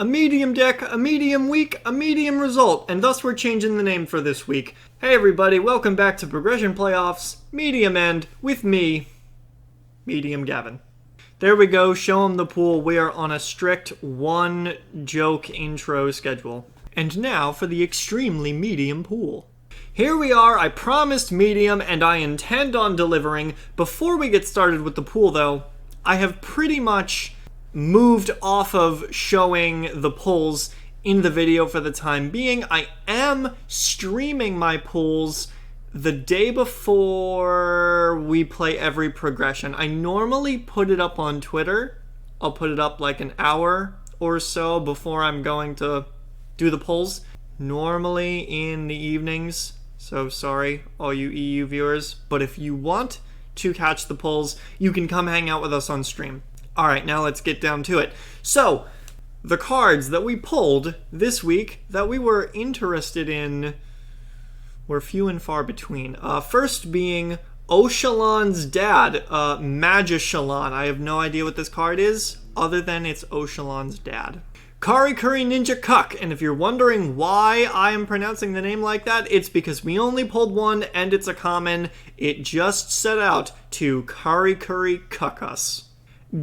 A medium deck, a medium week, a medium result, and thus we're changing the name for this week. Hey everybody, welcome back to Progression Playoffs, Medium End, with me, Medium Gavin. There we go, show them the pool. We are on a strict one joke intro schedule. And now for the extremely medium pool. Here we are, I promised medium and I intend on delivering. Before we get started with the pool though, I have pretty much moved off of showing the pulls in the video for the time being. I am streaming my pulls the day before we play every progression. I normally put it up on Twitter. I'll put it up like an hour or so before I'm going to do the pulls. Normally in the evenings. So sorry, all you EU viewers. But if you want to catch the pulls, you can come hang out with us on stream. Alright, now let's get down to it. So, the cards that we pulled this week that we were interested in were few and far between. First being Oshalon's dad, Magishalon. I have no idea what this card is, other than it's Oshalon's dad. Kari Curry Ninja Cuck, and if you're wondering why I am pronouncing the name like that, it's because we only pulled one and it's a common. It just set out to Kari Curry Cuck us.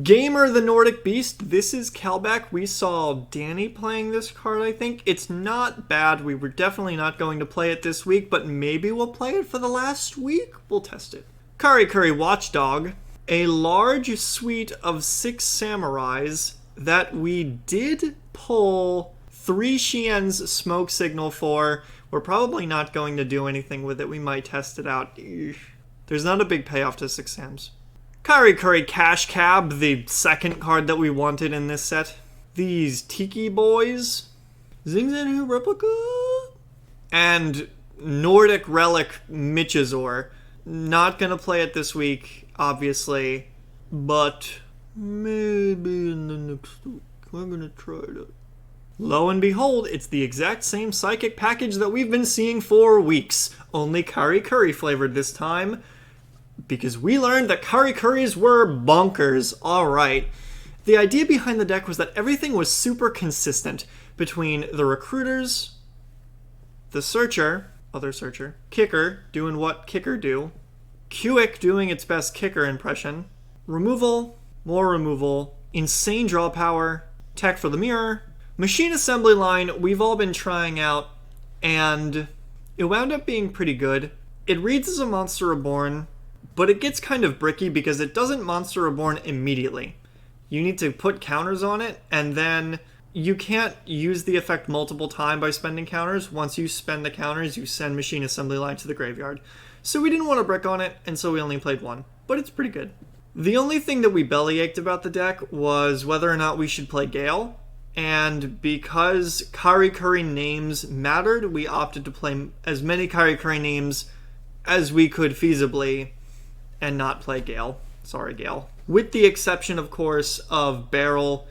Gamer the Nordic Beast, this is Kelbeck. We saw Danny playing this card, I think. It's not bad. We were definitely not going to play it this week, but maybe we'll play it for the last week. We'll test it. Kari Curry Watchdog, a large suite of 6 samurais that we did pull 3 Shien's smoke signal for. We're probably not going to do anything with it. We might test it out. There's not a big payoff to 6 Sams. Kari Curry Cash Cab, the second card that we wanted in this set. These Tiki Boys. Zingzanu Replica. And Nordic Relic Michizor. Not going to play it this week, obviously. But maybe in the next week. We're going to try it. Lo and behold, it's the exact same psychic package that we've been seeing for weeks. Only Kari Curry flavored this time. Because we learned that Kari Curries were bonkers. Alright. The idea behind the deck was that everything was super consistent between the recruiters, the searcher, other searcher, kicker doing what kicker do, Kuik doing its best kicker impression, removal, more removal, insane draw power, tech for the mirror, machine assembly line we've all been trying out, and it wound up being pretty good. It reads as a Monster Reborn, but it gets kind of bricky because it doesn't Monster Reborn immediately. You need to put counters on it, and then you can't use the effect multiple times by spending counters. Once you spend the counters, you send Machine Assembly Line to the graveyard. So we didn't want to brick on it, and so we only played one. But it's pretty good. The only thing that we bellyached about the deck was whether or not we should play Gale. And because Kari Curry names mattered, we opted to play as many Kari Curry names as we could feasibly and not play Gale. Sorry, Gale. With the exception, of course, of Barrel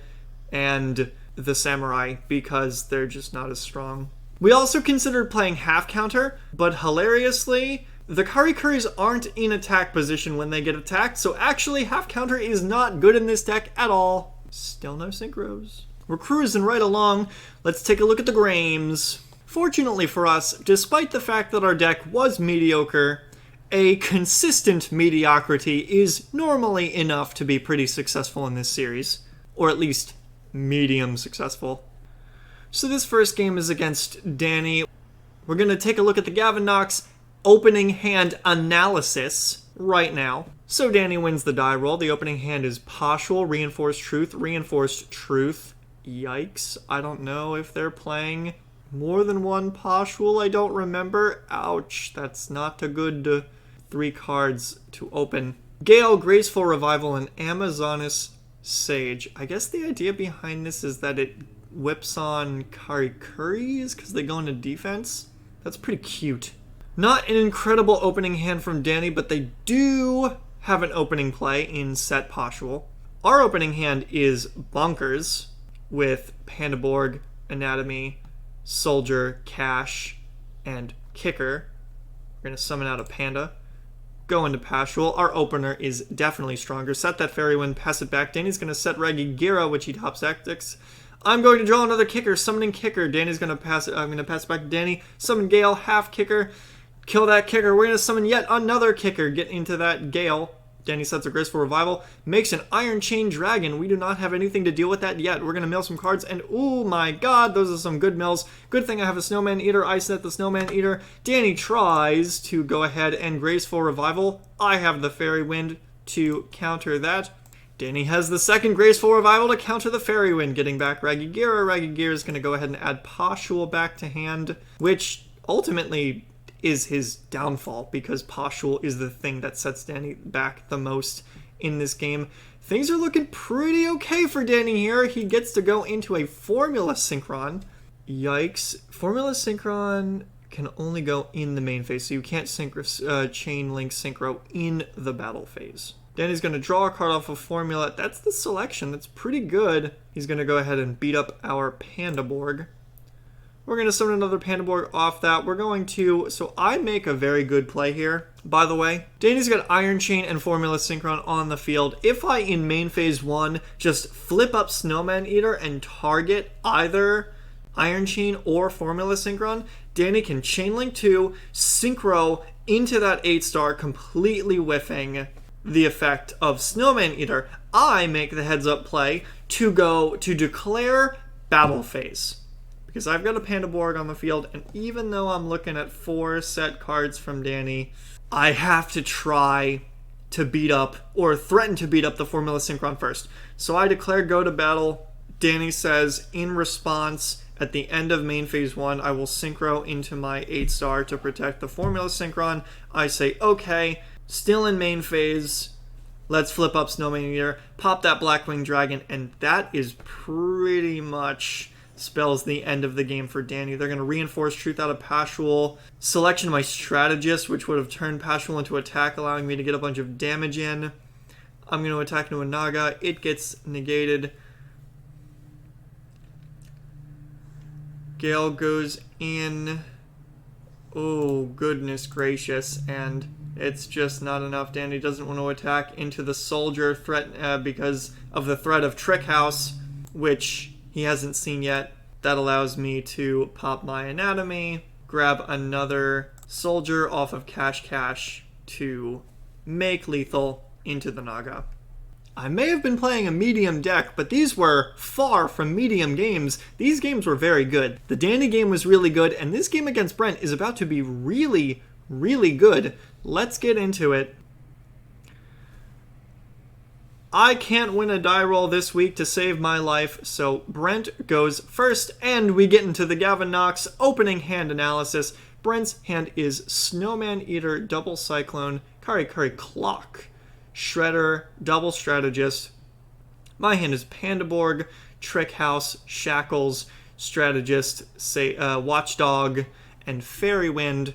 and the Samurai, because they're just not as strong. We also considered playing half counter, but hilariously, the Kari Curries aren't in attack position when they get attacked, so actually half counter is not good in this deck at all. Still no synchros. We're cruising right along. Let's take a look at the Grames. Fortunately for us, despite the fact that our deck was mediocre, a consistent mediocrity is normally enough to be pretty successful in this series. Or at least, medium successful. So this first game is against Danny. We're going to take a look at the Gavin Knox opening hand analysis right now. So Danny wins the die roll. The opening hand is Poshul, Reinforced Truth, Reinforced Truth. Yikes. I don't know if they're playing more than one Poshul. I don't remember. Ouch. That's not a good 3 cards to open. Gale, Graceful Revival, and Amazoness Sage. I guess the idea behind this is that it whips on Kari Curries because they go into defense. That's pretty cute. Not an incredible opening hand from Danny, but they do have an opening play in Set Poshul. Our opening hand is Bonkers with Pandaborg, Anatomy, Soldier, Cash, and Kicker. We're going to summon out a Panda. Go into Poshul. Our opener is definitely stronger. Set that Fairy Wind, pass it back. Danny's going to set Regigira, which he top tactics. I'm going to draw another kicker, summoning kicker. Danny's going to pass it. I'm going to pass it back to Danny. Summon Gale, half kicker. Kill that kicker. We're going to summon yet another kicker. Get into that Gale. Danny sets a Graceful Revival. Makes an Iron Chain Dragon. We do not have anything to deal with that yet. We're going to mill some cards. And oh my god, those are some good mills. Good thing I have a Snowman Eater. I set the Snowman Eater. Danny tries to go ahead and Graceful Revival. I have the Fairy Wind to counter that. Danny has the second Graceful Revival to counter the Fairy Wind, getting back Ragigira. Ragigira is going to go ahead and add Pashul back to hand, which ultimately is his downfall, because Pashul is the thing that sets Danny back the most in this game. Things are looking pretty okay for Danny here. He gets to go into a Formula Synchron. Yikes. Formula Synchron can only go in the main phase, so you can't Chain Link Synchro in the battle phase. Danny's going to draw a card off of Formula. That's the selection. That's pretty good. He's going to go ahead and beat up our Pandaborg. We're going to summon another Pandaborg off that. We're going to... So I make a very good play here, by the way. Danny's got Iron Chain and Formula Synchron on the field. If I, in main phase 1, just flip up Snowman Eater and target either Iron Chain or Formula Synchron, Danny can Chain Link 2, Synchro into that 8-star, completely whiffing the effect of Snowman Eater. I make the heads-up play to go to declare battle phase, because I've got a Pandaborg on the field, and even though I'm looking at 4 set cards from Danny, I have to try to beat up, or threaten to beat up, the Formula Synchron first. So I declare go to battle. Danny says, in response, at the end of main phase 1, I will Synchro into my 8-star to protect the Formula Synchron. I say, okay. Still in main phase, let's flip up Snowman Eater, pop that Blackwing Dragon, and that is pretty much spells the end of the game for Danny. They're going to reinforce Truth out of Pashul, selection my Strategist, which would have turned Pashul into attack, allowing me to get a bunch of damage in. I'm going to attack into a Naga. It gets negated. Gale goes in. Oh, goodness gracious, and it's just not enough. Danny doesn't want to attack into the soldier threat because of the threat of Trick House, which he hasn't seen yet. That allows me to pop my Anatomy, grab another soldier off of Cash to make lethal into the Naga. I may have been playing a medium deck, but these were far from medium games. These games were very good. The Danny game was really good, and this game against Brent is about to be really, really good. Let's get into it. I can't win a die roll this week to save my life, so Brent goes first, and we get into the Gavin Knox opening hand analysis. Brent's hand is Snowman Eater, Double Cyclone, Kari Clock, Shredder, Double Strategist. My hand is Pandaborg, Trick House, Shackles, Strategist, Watchdog, and Fairy Wind.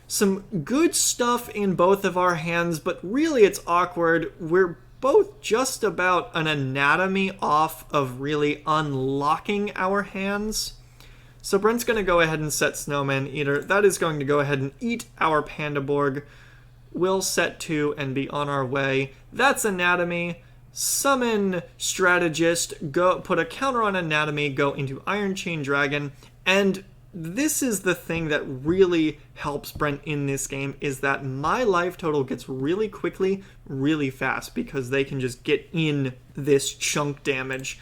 Some good stuff in both of our hands, but really it's awkward. We're both just about an anatomy off of really unlocking our hands. So Brent's going to go ahead and set Snowman Eater. That is going to go ahead and eat our Pandaborg. We'll set 2 and be on our way. That's Anatomy. Summon Strategist. Go put a counter on Anatomy. Go into Iron Chain Dragon. And this is the thing that really helps Brent in this game, is that my life total gets really quickly, really fast, because they can just get in this chunk damage.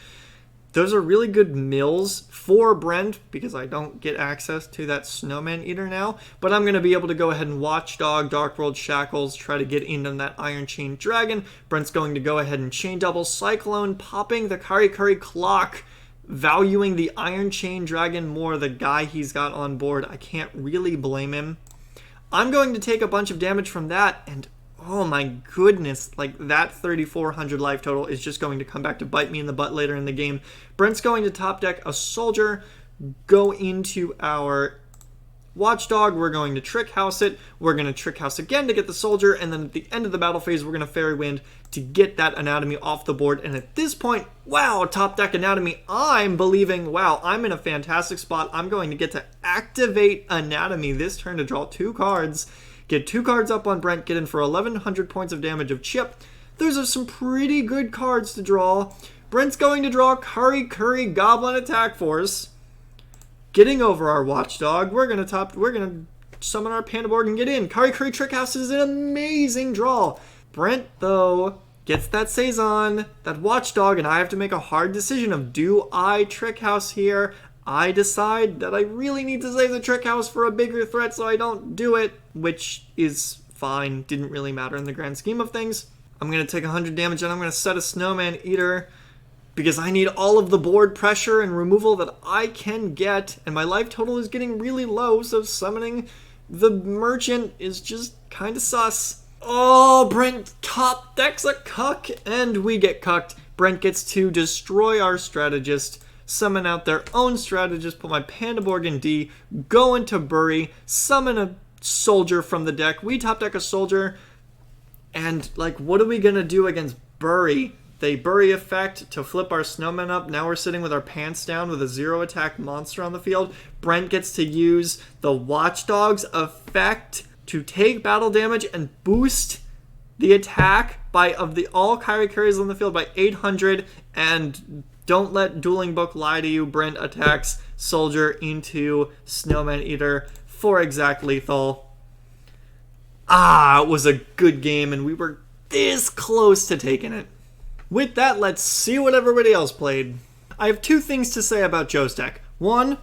Those are really good mills for Brent, because I don't get access to that Snowman Eater now, but I'm going to be able to go ahead and Watchdog, Dark World Shackles, try to get into that Iron Chain Dragon. Brent's going to go ahead and Chain Double Cyclone, popping the Kari Clock, valuing the Iron Chain Dragon more, the guy he's got on board. I can't really blame him. I'm going to take a bunch of damage from that, and oh my goodness, like that 3,400 life total is just going to come back to bite me in the butt later in the game. Brent's going to top deck a soldier, go into our Watchdog, we're going to Trick House it, we're going to Trick House again to get the soldier, and then at the end of the battle phase, we're going to Fairy Wind to get that Anatomy off the board. And at this point, wow, top deck Anatomy, I'm believing, wow, I'm in a fantastic spot. I'm going to get to activate Anatomy this turn to draw 2 cards, get 2 cards up on Brent, get in for 1,100 points of damage of chip. Those are some pretty good cards to draw. Brent's going to draw Curry Goblin Attack Force. Getting over our Watchdog. We're gonna summon our Pandaborg and get in. Curry Trick House is an amazing draw. Brent, though, gets that Saison, that Watchdog, and I have to make a hard decision of, do I Trick House here? I decide that I really need to save the Trick House for a bigger threat, so I don't do it, which is fine. Didn't really matter in the grand scheme of things. I'm going to take 100 damage, and I'm going to set a Snowman Eater, because I need all of the board pressure and removal that I can get, and my life total is getting really low, so summoning the Merchant is just kind of sus. Oh, Brent top decks a cuck, and we get cucked. Brent gets to destroy our Strategist, summon out their own Strategist, put my Pandaborg in D, go into Bury, summon a Soldier from the deck. We top deck a Soldier, and, like, what are we going to do against Bury? They Bury effect to flip our Snowman up. Now we're sitting with our pants down with a 0 attack monster on the field. Brent gets to use the Watchdog's effect to take battle damage and boost the attack of the all Curries on the field by 800. And don't let Dueling Book lie to you. Brent attacks Soldier into Snowman Eater for exact lethal. It was a good game, and we were this close to taking it. With that, let's see what everybody else played. I have 2 things to say about Joe's deck. 1,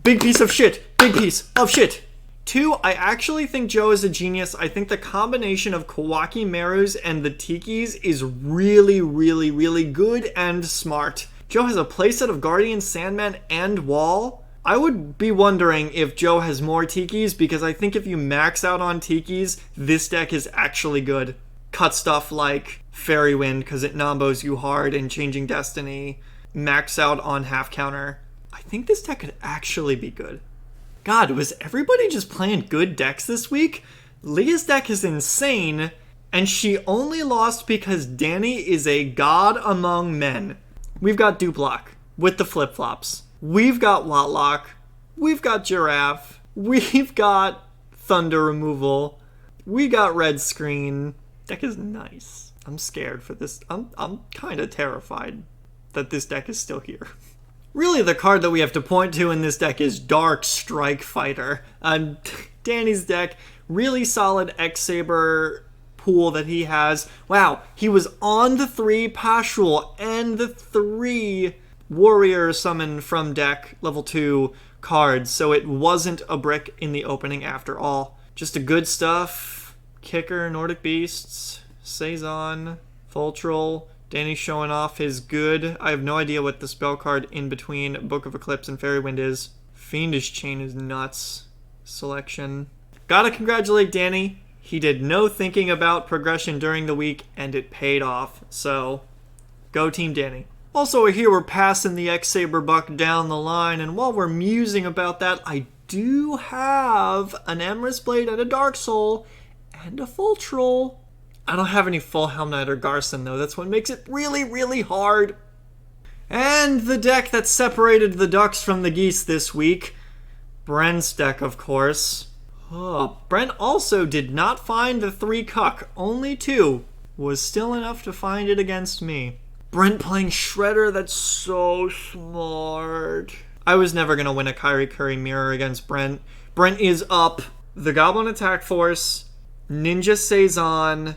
big piece of shit. Big piece of shit. 2, I actually think Joe is a genius. I think the combination of Kawaki Merus and the Tikis is really, really, really good and smart. Joe has a playset of Guardian, Sandman, and Wall. I would be wondering if Joe has more Tikis, because I think if you max out on Tikis, this deck is actually good. Cut stuff like Fairy Wind, because it nombos you hard, and Changing Destiny. Max out on half counter. I think this deck could actually be good. God, was everybody just playing good decks this week? Leah's deck is insane, and she only lost because Danny is a god among men. We've got Duplock with the flip-flops. We've got Watlock. We've got Giraffe. We've got Thunder Removal. We got Red Screen. Deck is nice. I'm scared for this. I'm kind of terrified that this deck is still here. Really, the card that we have to point to in this deck is Dark Strike Fighter. Danny's deck, really solid X-Saber pool that he has. Wow, he was on the 3 Pashul and the 3 Warrior Summon from deck level 2 cards, so it wasn't a brick in the opening after all. Just a good stuff. Kicker, Nordic Beasts, Saison, Fultrol. Danny's showing off his good. I have no idea what the spell card in between Book of Eclipse and Fairy Wind is. Fiendish Chain is nuts. Selection. Gotta congratulate Danny. He did no thinking about progression during the week, and it paid off. So, go Team Danny. Also, here we're passing the X-Saber buck down the line, and while we're musing about that, I do have an Emrys Blade and a Dark Soul, and a Fultrol. I don't have any full Helm Knight or Garson, though. That's what makes it really, really hard. And the deck that separated the ducks from the geese this week. Brent's deck, of course. Brent also did not find the 3 cuck. Only 2. Was still enough to find it against me. Brent playing Shredder. That's so smart. I was never going to win a Curry Mirror against Brent. Brent is up the Goblin Attack Force, Ninja Saison,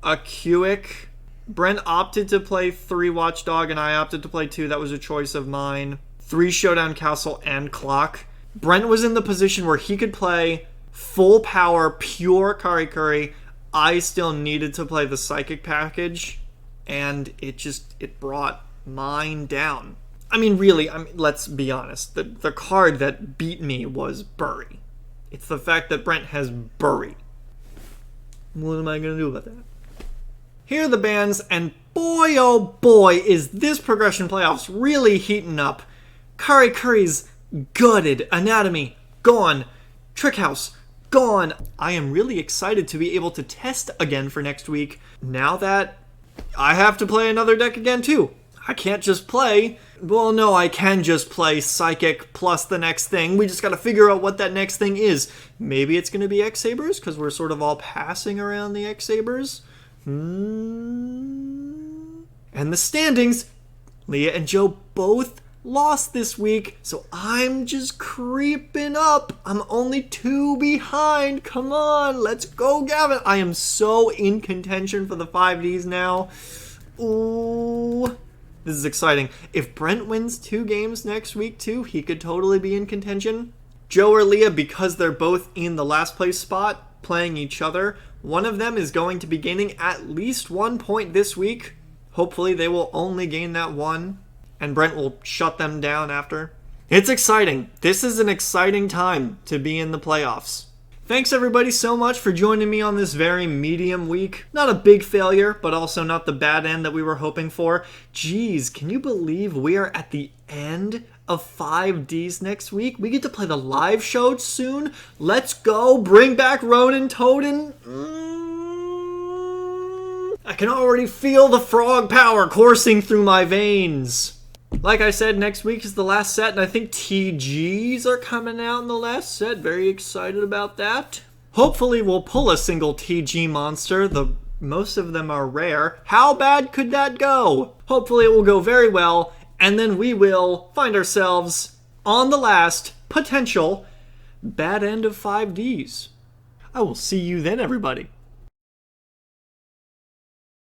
a Cuick. Brent opted to play 3 Watchdog, and I opted to play 2. That was a choice of mine. 3 Showdown Castle and Clock. Brent was in the position where he could play full power, pure Curry. I still needed to play the Psychic package, and it brought mine down. I mean, really, let's be honest. The card that beat me was Bury. It's the fact that Brent has Bury. What am I going to do about that? Here are the bans, and boy, oh boy, is this progression playoffs really heating up. Curry's gutted. Anatomy, gone. Trick House, gone. I am really excited to be able to test again for next week, now that I have to play another deck again, too. I can't just play... Well, no, I can just play Psychic plus the next thing. We just got to figure out what that next thing is. Maybe it's going to be X-Sabers, because we're sort of all passing around the X-Sabers. And the standings Leah and Joe both lost this week, so I'm just creeping up. I'm only 2 behind. Come on, let's go, Gavin. I am so in contention for the 5Ds now. Ooh, this is exciting. If Brent wins 2 games next week too, he could totally be in contention. Joe or Leah, because they're both in the last place spot, playing each other, one of them is going to be gaining at least 1 point this week. Hopefully they will only gain that 1, and Brent will shut them down after. It's exciting. This is an exciting time to be in the playoffs. Thanks everybody so much for joining me on this very medium week. Not a big failure, but also not the bad end that we were hoping for. Jeez, can you believe we are at the end of 5Ds next week? We get to play the live show soon. Let's go. Bring back Ronan Toden. I can already feel the frog power coursing through my veins. Like I said, next week is the last set, and I think TGs are coming out in the last set. Very excited about that. Hopefully we'll pull a single TG monster. Most of them are rare. How bad could that go? Hopefully it will go very well, and then we will find ourselves on the last potential bad end of 5Ds. I will see you then, everybody.